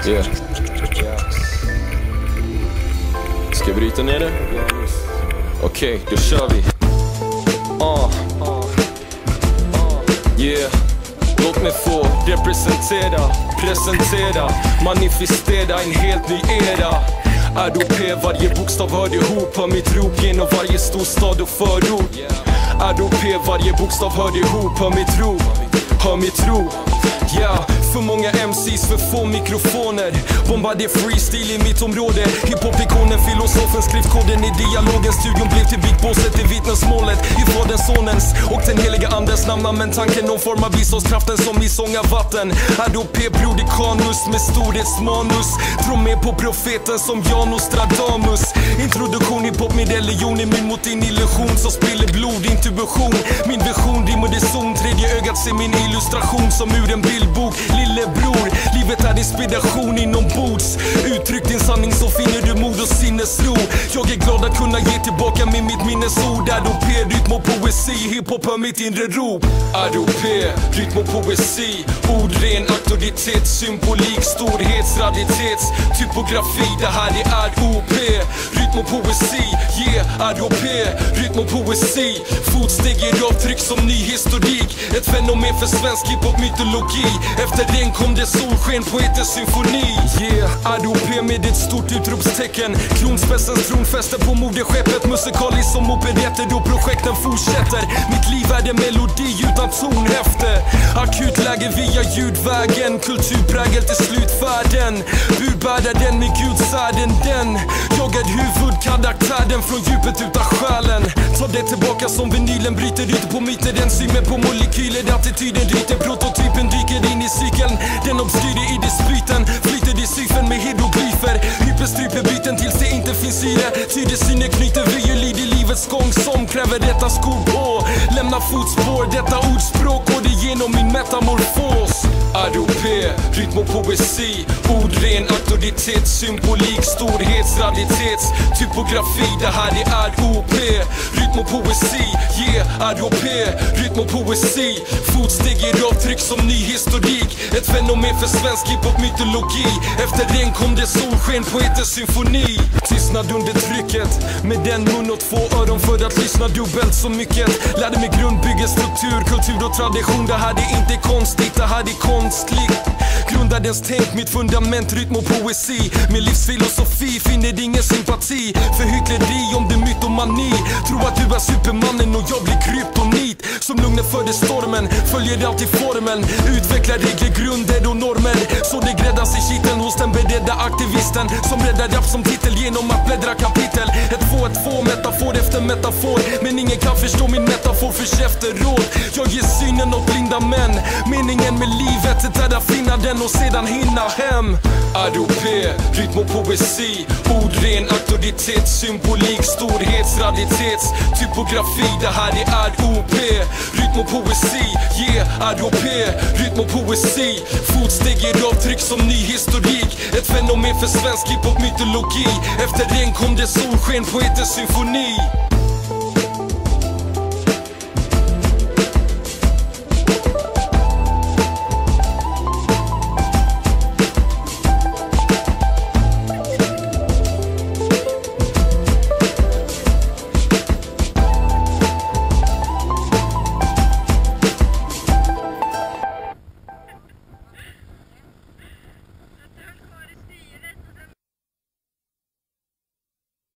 Yeah. Ska jag bryta ner det? Okej, då kör vi. Yeah. Låt mig få presentera, manifestera en helt ny era. ROP, varje bokstav hör ihop, hör mitt rop genom varje storstad och förort. ROP, varje bokstav hör ihop, hör mitt rop. Yeah. För många MCs, för få mikrofoner. Bombar det freestyle i mitt område. Hiphop-ikonen, filosofen, skriftkoden i dialogen. Studion blev till Big Bosset i vittnesmålet. I faderns, sonens och den heliga andens namn. Men tanken någon form av biståndskraften som i sång av vatten. ROP, Brodikanus med storhetsmanus. Tror med på profeten som Jan Nostradamus. Introduktion i pop med religion är min mot din illusion. Så spiller blod, intuition. Min vision, rim och det zon. Tredje ögat ser min illustration som ur en bildbok. Lillebror, livet är inspiration inombords. Uttryck din sanning så finner du mod och sinnesro. Jag är glad att kunna ge tillbaka med mitt minnesord. ROP, rytm och poesi, hiphop hör mitt inre rop. ROP, rytm och poesi, ord, ren auktoritet, symbolik, storhetsraditets, typografi, det här är ROP. Rytm och poesi, yeah, ROP, rytm och poesi, fotsteg i avtryck som ny historik. Ett fenomen för svensk hiphop mytologi. Efter den kom det solsken, poetens symfoni. Yeah, ROP med ett stort utropstecken. Kronspetsens tronfäste på moderskeppet. Musikaliskt som operetter då projekten fortsätter. Mitt liv är en melodi utan tonhäfte. Akut läge via ljudvägen. Kulturprägel till slutfärden. Budbäraren med gudsäden den. Jag är huvudkaraktären från djupet utan själen. Ta det tillbaka som vinylen bryter ut på myter. Den symen på molekyler, attityden ryter. Prototypen dyker in i cykeln. Den obskyre i dispyten flyter i syfen med hieroglyfer. Hyperstryper byten tills det inte finns syre. Tyder syne knyter vyolid i livets gång som kräver detta skor på. Lämna fotspår, detta ordspråk och det genom min metamorfos. ROP, rytm och poesi, ord, ren auktoritet, symbolik, storhetsraditets, typografi, det här är ROP. Rytm och poesi, yeah, ROP, rytm och poesi, fotsteg i avtryck som ny historik. Ett fenomen för svensk hiphop mytologi. Efter den kom det solsken, poetens symfoni. Tystnad under trycket, med den mun och två öron för att lyssna dubbelt så mycket. Lärde mig grundbygge, struktur, kultur och tradition. Det här är inte konstigt, det här är konstligt. Grundadens tänk, mitt fundament, rytm och poesi. Min livsfilosofi finner ingen sympati för hyckleri om det mytomani. Tro att du är supermannen och jag blir kryptonit. Som lugnet föder stormen, följer alltid formen. Utvecklar regler, grunder och normer. Så det gräddas i kitteln hos den beredda aktivisten som räddar rap som titel genom att bläddra kapitel. Ett två, metafor efter metafor. Men ingen kan förstå min metafor för efterråd. Jag ger synen åt blinda män. Meningen med livet är att finna den och sedan hinna hem. ROP, rytm och poesi, ord, ren auktoritet, symbolik, storhetsraditets, typografi, det här är ROP. Rytm och poesi, yeah, ROP, rytm och poesi, fotsteg i avtryck som ny historik. Ett fenomen för svensk hiphop mytologi. Efter den kom det solsken, poetens symfoni.